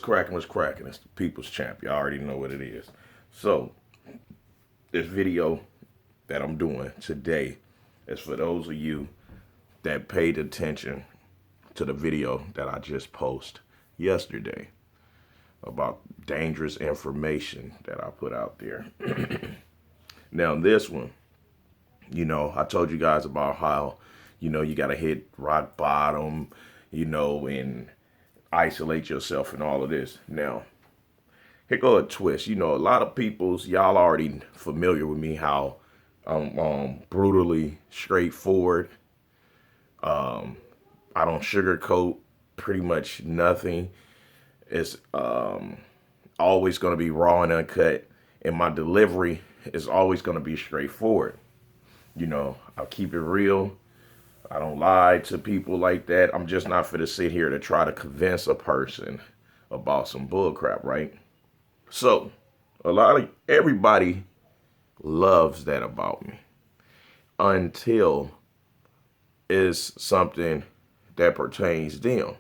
cracking? What's cracking? It's the People's Champ. You already know what it is. So, this video that I'm doing today is for those of you that paid attention to the video that I just posted yesterday about dangerous information that I put out there. Now, this one, I told you guys about how, you got to hit rock bottom, and isolate yourself and all of this. Now, here go a twist. A lot of y'all already familiar with me, how I'm brutally straightforward. I don't sugarcoat pretty much nothing. It's always going to be raw and uncut. And my delivery is always going to be straightforward. I'll keep it real. I don't lie to people like that. I'm just not for to sit here to try to convince a person about some bullcrap, right? So, everybody loves that about me until it's something that pertains to them.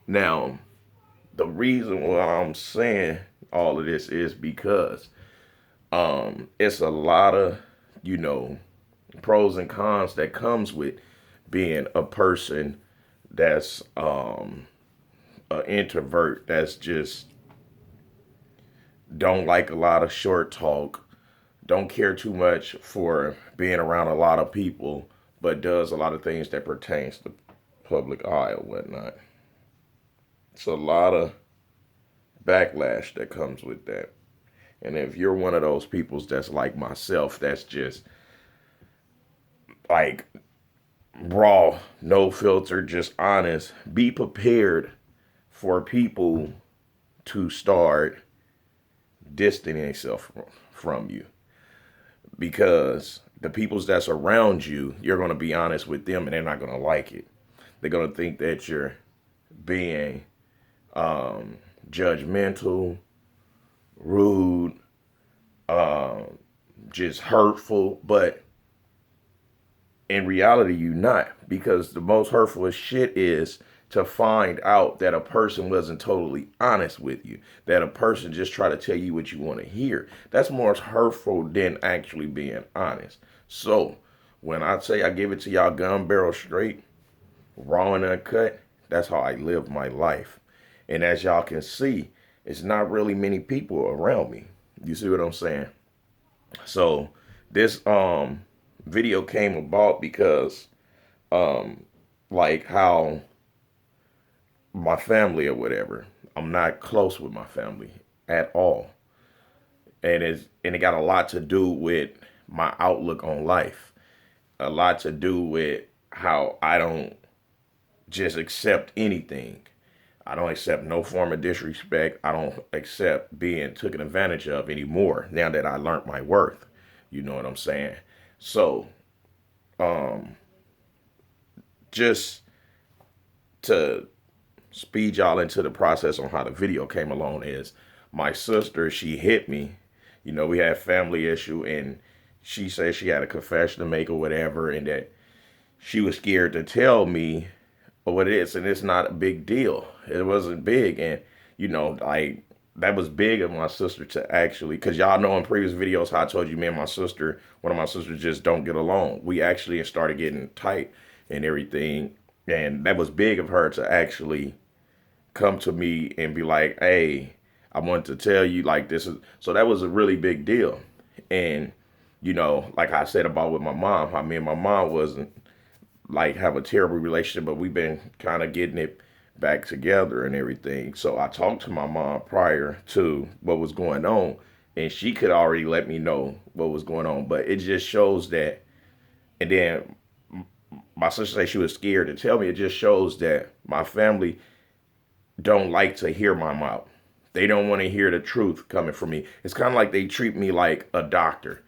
Now, the reason why I'm saying all of this is because it's a lot of, pros and cons that comes with being a person that's an introvert, that's just don't like a lot of short talk, don't care too much for being around a lot of people, but does a lot of things that pertains to public eye or whatnot. It's a lot of backlash that comes with that. And if you're one of those peoples that's like myself, that's just like raw, no filter, just honest, be prepared for people to start distancing themselves from you. Because the peoples that's around you, you're going to be honest with them and they're not going to like it. They're going to think that you're being judgmental, rude, just hurtful, but in reality, you're not, because the most hurtful shit is to find out that a person wasn't totally honest with you, that a person just try to tell you what you want to hear. That's more hurtful than actually being honest. So when I say I give it to y'all gun barrel straight, raw and uncut, that's how I live my life. And as y'all can see, it's not really many people around me. You see what I'm saying? So this video came about because like how my family or whatever, I'm not close with my family at all. And it got a lot to do with my outlook on life. A lot to do with how I don't just accept anything. I don't accept no form of disrespect. I don't accept being taken advantage of anymore now that I learned my worth. You know what I'm saying? So, just to speed y'all into the process on how the video came along is my sister, she hit me. We had a family issue and she said she had a confession to make or whatever, and that she was scared to tell me what it is, and it's not a big deal. It wasn't big, and like that was big of my sister to actually, because y'all know in previous videos how I told you me and my sister, one of my sisters just don't get along. We actually started getting tight and everything, and that was big of her to actually come to me and be like, hey, I want to tell you like this is, so that was a really big deal. And like I said about with my mom, how me and my mom wasn't like have a terrible relationship, but we've been kind of getting it back together and everything. So I talked to my mom prior to what was going on, and she could already let me know what was going on. But it just shows that, and then my sister said she was scared to tell me. It just shows that my family don't like to hear my mouth. They don't want to hear the truth coming from me. It's kind of like they treat me like a doctor.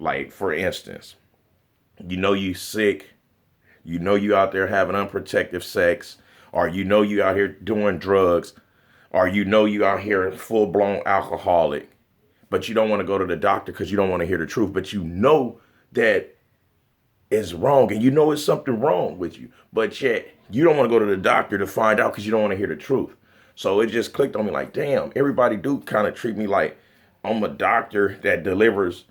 Like, for instance, you sick, you out there having unprotected sex, or you out here doing drugs, or you out here full-blown alcoholic, but you don't want to go to the doctor because you don't want to hear the truth, but that it's wrong, and it's something wrong with you, but yet you don't want to go to the doctor to find out because you don't want to hear the truth. So it just clicked on me like, damn, everybody do kind of treat me like I'm a doctor that delivers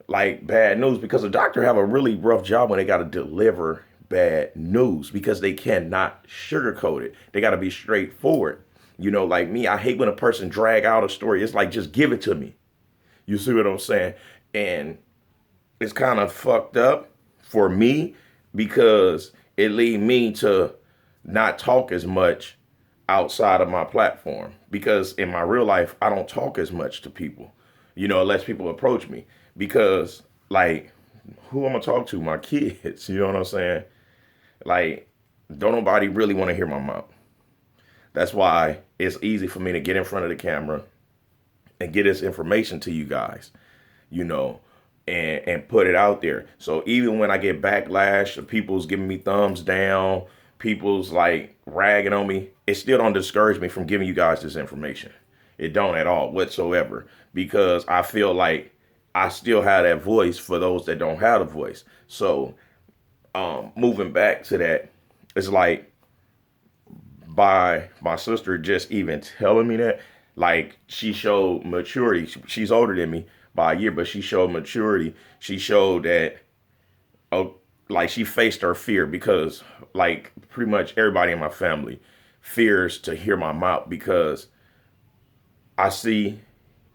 like bad news, because a doctor have a really rough job when they got to deliver bad news because they cannot sugarcoat it. They got to be straightforward. Like me, I hate when a person drag out a story. It's like, just give it to me. You see what I'm saying? And it's kind of fucked up for me because it lead me to not talk as much outside of my platform, because in my real life, I don't talk as much to people, unless people approach me, because like, who I'm gonna talk to? My kids, you know what I'm saying? Like, don't nobody really want to hear my mouth. That's why it's easy for me to get in front of the camera and get this information to you guys, you know, and put it out there. So even when I get backlash, people's giving me thumbs down, people's like ragging on me, it still don't discourage me from giving you guys this information. It don't at all whatsoever, because I feel like I still have that voice for those that don't have a voice. So moving back to that, it's like, by my sister just even telling me that, like, she showed maturity. She's older than me by a year, but she showed maturity. She showed that, oh, like, she faced her fear, because like pretty much everybody in my family fears to hear my mouth, because I see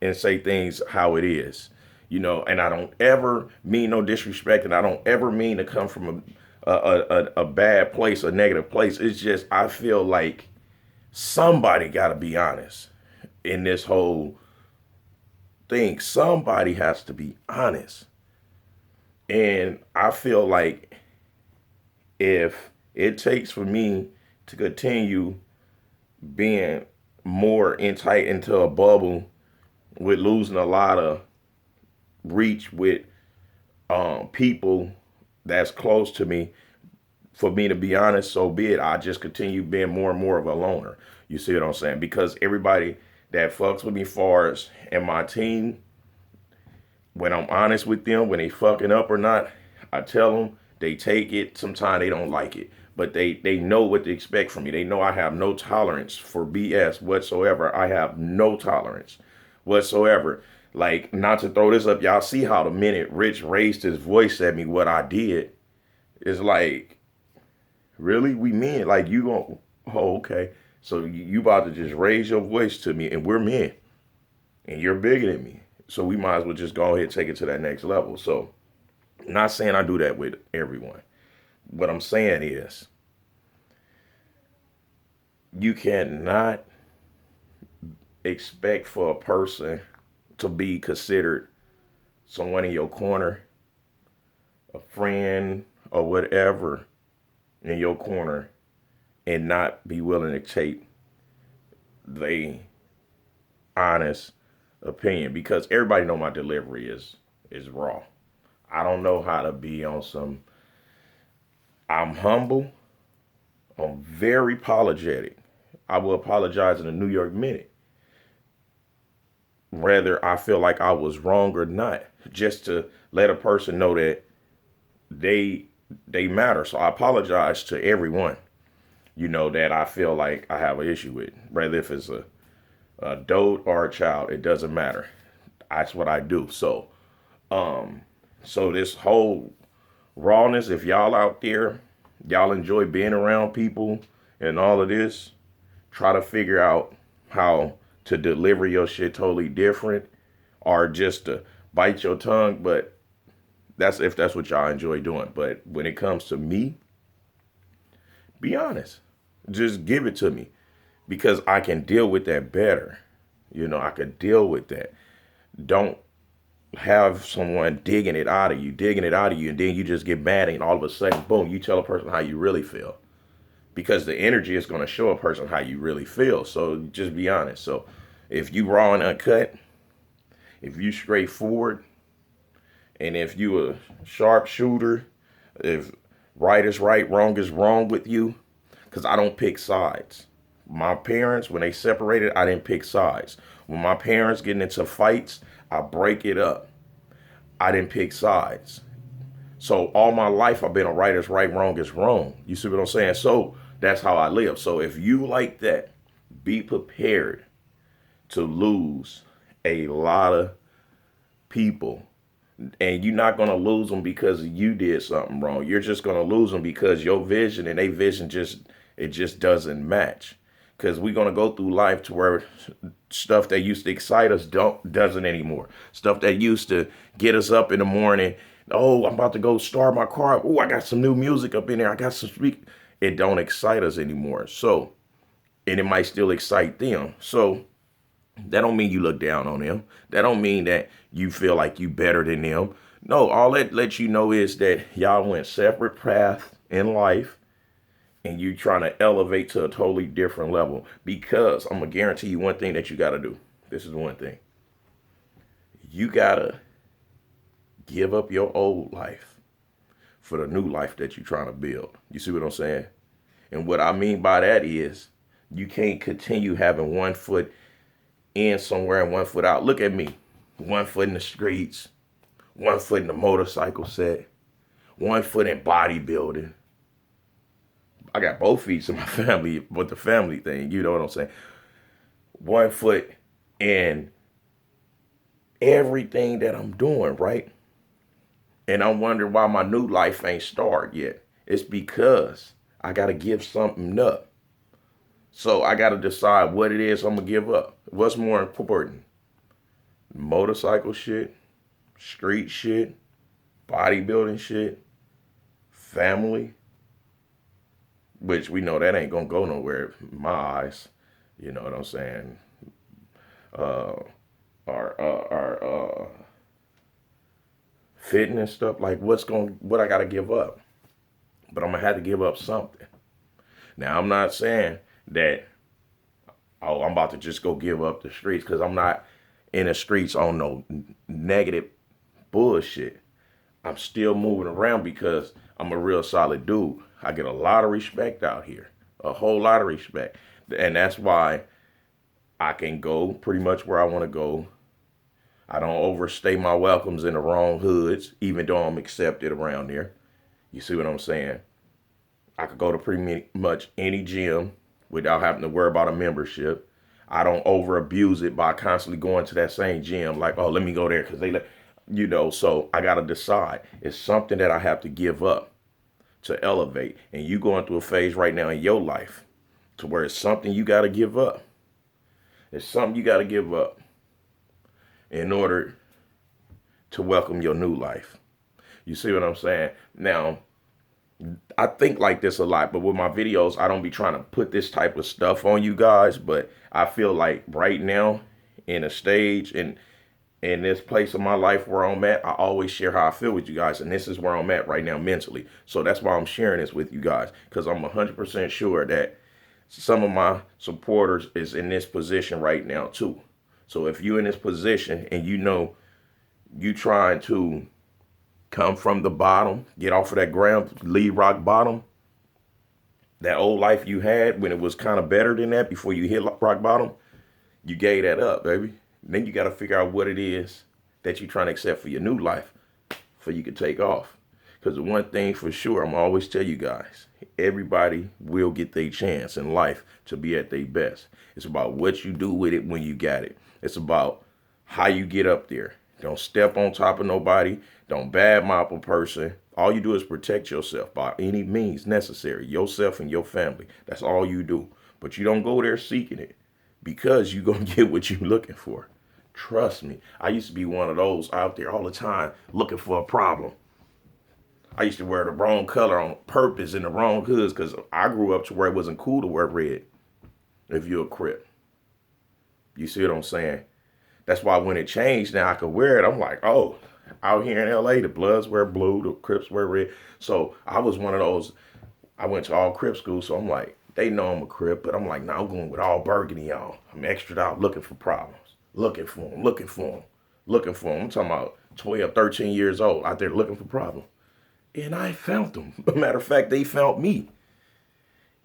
and say things how it is, and I don't ever mean no disrespect, and I don't ever mean to come from a bad place, a negative place. It's just, I feel like somebody got to be honest in this whole thing. Somebody has to be honest. And I feel like if it takes for me to continue being more tight into a bubble, with losing a lot of reach with people that's close to me, for me to be honest, so be it. I just continue being more and more of a loner. You see what I'm saying? Because everybody that fucks with me, far as and my team, when I'm honest with them, when they fucking up or not, I tell them, they take it. Sometimes they don't like it, but they know what to expect from me. They know I have no tolerance for BS whatsoever. I have no tolerance whatsoever. Like, not to throw this up, y'all see how the minute Rich raised his voice at me, what I did, is like, really? We men? Like, you gon', oh, okay. So you about to just raise your voice to me, and we're men, and you're bigger than me. So we might as well just go ahead and take it to that next level. So, not saying I do that with everyone. What I'm saying is, you cannot expect for a person to be considered someone in your corner, a friend or whatever in your corner, and not be willing to take the honest opinion, because everybody know my delivery is raw. I don't know how to be on some, I'm humble, I'm very apologetic. I will apologize in a New York minute, whether I feel like I was wrong or not, just to let a person know that they matter. So I apologize to everyone, that I feel like I have an issue with, whether if it's a adult or a child, it doesn't matter. That's what I do. So so this whole rawness, if y'all out there, y'all enjoy being around people and all of this, try to figure out how to deliver your shit totally different, or just to bite your tongue. But that's if that's what y'all enjoy doing. But when it comes to me, be honest. Just give it to me, because I can deal with that better. I could deal with that. Don't have someone digging it out of you, and then you just get mad, and all of a sudden, boom, you tell a person how you really feel. Because the energy is going to show a person how you really feel. So just be honest. So if you raw and uncut, if you straightforward, and if you a sharpshooter, if right is right, wrong is wrong with you, because I don't pick sides. My parents, when they separated, I didn't pick sides. When my parents getting into fights, I break it up. I didn't pick sides. So all my life, I've been a right is right, wrong is wrong. You see what I'm saying? So that's how I live. So if you like that, be prepared to lose a lot of people. And you're not going to lose them because you did something wrong. You're just going to lose them because your vision and their vision just doesn't match. Because we're going to go through life to where stuff that used to excite us doesn't anymore. Stuff that used to get us up in the morning. Oh, I'm about to go start my car. Oh, I got some new music up in there. I got some speak. It don't excite us anymore. So, and it might still excite them. So that don't mean you look down on them. That don't mean that you feel like you better than them. No, all that lets you know is that y'all went separate paths in life and you trying to elevate to a totally different level. Because I'm going to guarantee you one thing that you got to do. This is one thing. You got to give up your old life for the new life that you're trying to build. You see what I'm saying? And what I mean by that is you can't continue having one foot in somewhere and one foot out. Look at me. One foot in the streets, one foot in the motorcycle set, one foot in bodybuilding. I got both feet in my family with the family thing. You know what I'm saying? One foot in everything that I'm doing, right? And I'm wondering why my new life ain't started yet. It's because I got to give something up. So I got to decide what it is I'm going to give up. What's more important? Motorcycle shit, street shit, bodybuilding shit, family, which we know that ain't going to go nowhere in my eyes. You know what I'm saying? Our fitness stuff, like what I got to give up. But I'm going to have to give up something. Now, I'm not saying that, oh, I'm about to just go give up the streets, because I'm not in the streets on no negative bullshit. I'm still moving around because I'm a real solid dude. I get a lot of respect out here, a whole lot of respect. And that's why I can go pretty much where I want to go. I don't overstay my welcomes in the wrong hoods, even though I'm accepted around there. You see what I'm saying? I could go to pretty much any gym without having to worry about a membership. I don't over abuse it by constantly going to that same gym. Like, oh, let me go there because they let, you know, so I got to decide. It's something that I have to give up to elevate. And you going through a phase right now in your life to where it's something you got to give up. It's something you got to give up in order to welcome your new life. You see what I'm saying? Now, I think like this a lot, but with my videos, I don't be trying to put this type of stuff on you guys, but I feel like right now in a stage and in this place of my life where I'm at, I always share how I feel with you guys, and this is where I'm at right now mentally. So that's why I'm sharing this with you guys, because I'm 100% sure that some of my supporters is in this position right now too. So if you're in this position and you know you trying to come from the bottom, get off of that ground, leave rock bottom, that old life you had when it was kind of better than that before you hit rock bottom, you gave that up, baby. Then you got to figure out what it is that you're trying to accept for your new life for you can take off. Because the one thing for sure, I'm always tell you guys, everybody will get their chance in life to be at their best. It's about what you do with it when you got it. It's about how you get up there. Don't step on top of nobody. Don't badmouth a person. All you do is protect yourself by any means necessary. Yourself and your family. That's all you do. But you don't go there seeking it because you're going to get what you're looking for. Trust me. I used to be one of those out there all the time looking for a problem. I used to wear the wrong color on purpose in the wrong hoods because I grew up to where it wasn't cool to wear red if you're a Crip. You see what I'm saying? That's why when it changed, now I could wear it. I'm like, oh, out here in LA, the Bloods wear blue, the Crips wear red. So I was one of those. I went to all Crip school, so I'm like, they know I'm a Crip, but I'm like, nah, I'm going with all burgundy on. I'm extra out looking for problems, looking for them. I'm talking about 12, 13 years old out there looking for problems. And I found them. Matter of fact, they found me.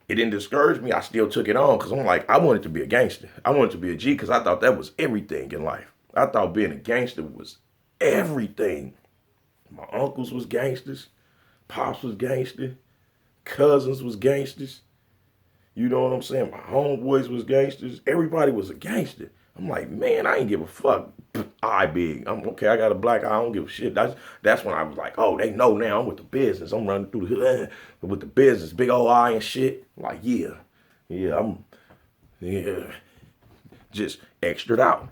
It didn't discourage me. I still took it on because I'm like, I wanted to be a gangster. I wanted to be a G because I thought that was everything in life. I thought being a gangster was everything. My uncles was gangsters. Pops was gangster. Cousins was gangsters. You know what I'm saying? My homeboys was gangsters. Everybody was a gangster. I'm like, man, I ain't give a fuck. Eye big. I'm okay. I got a black eye. I don't give a shit. That's when I was like, oh, they know now. I'm with the business. I'm running through the hood with the business. Big old eye and shit. Like, yeah, yeah, just extra out.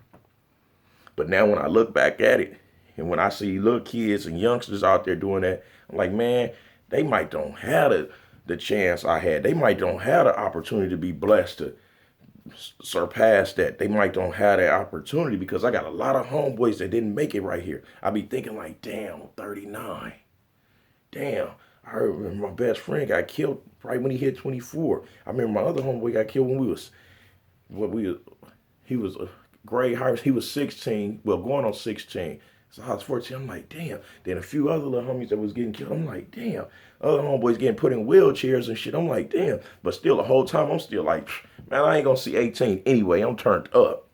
But now when I look back at it, and when I see little kids and youngsters out there doing that, I'm like, man, they might don't have the chance I had. They might don't have the opportunity to be blessed to surpass that. They might don't have that opportunity because I got a lot of homeboys that didn't make it right here. I be thinking like, damn, I'm 39. Damn, I heard my best friend got killed right when he hit 24. I remember my other homeboy got killed when he was a grade higher. He was 16, well, going on 16. So I was 14. I'm like, damn. Then a few other little homies that was getting killed. I'm like, damn. Other homeboys getting put in wheelchairs and shit. I'm like, damn. But still, the whole time, I'm still like, man, I ain't gonna see 18 anyway. I'm turned up.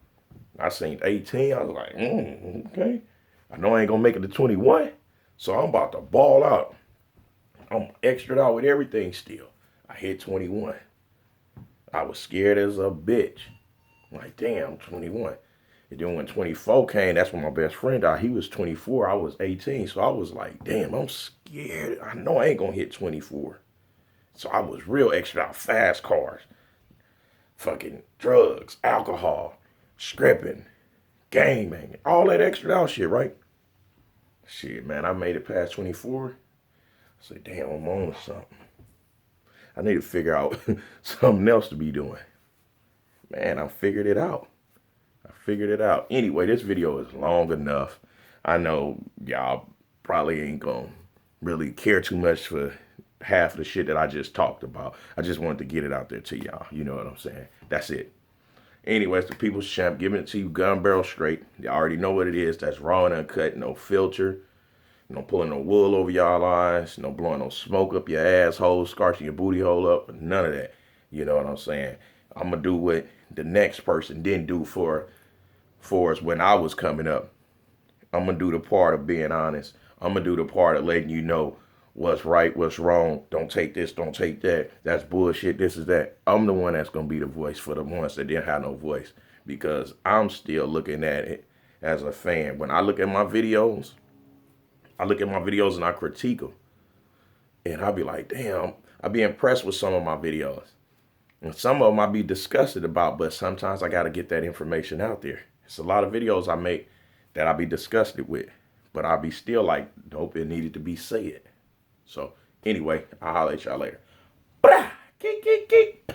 I seen 18. I was like, okay. I know I ain't gonna make it to 21. So I'm about to ball out. I'm extra out with everything still. I hit 21. I was scared as a bitch. I'm like, damn, 21. And then when 24 came, that's when my best friend died. He was 24. I was 18. So I was like, damn, I'm scared. I know I ain't going to hit 24. So I was real extra out. Fast cars, fucking drugs, alcohol, stripping, gang banging, all that extra out shit, right? Shit, man, I made it past 24. I said, damn, I'm on to something. I need to figure out something else to be doing. Man, I figured it out. Anyway, this video is long enough. I know y'all probably ain't gonna really care too much for half of the shit that I just talked about. I just wanted to get it out there to y'all. You know what I'm saying? That's it. Anyways, the People's Champ giving it to you gun barrel straight. You already know what it is. That's raw and uncut, no filter. No pulling no wool over y'all eyes. No blowing no smoke up your asshole, scorching your booty hole up. None of that. You know what I'm saying? I'm going to do what the next person didn't do for us when I was coming up. I'm going to do the part of being honest. I'm going to do the part of letting you know what's right, what's wrong. Don't take this, don't take that. That's bullshit, this is that. I'm the one that's going to be the voice for the ones that didn't have no voice. Because I'm still looking at it as a fan. When I look at my videos, and I critique them. And I'll be like, damn, I'll be impressed with some of my videos. And some of them I'll be disgusted about, but sometimes I got to get that information out there. It's a lot of videos I make that I'll be disgusted with, but I'll be still like, nope, it needed to be said. So anyway, I'll holler at y'all later. Geek, geek, geek.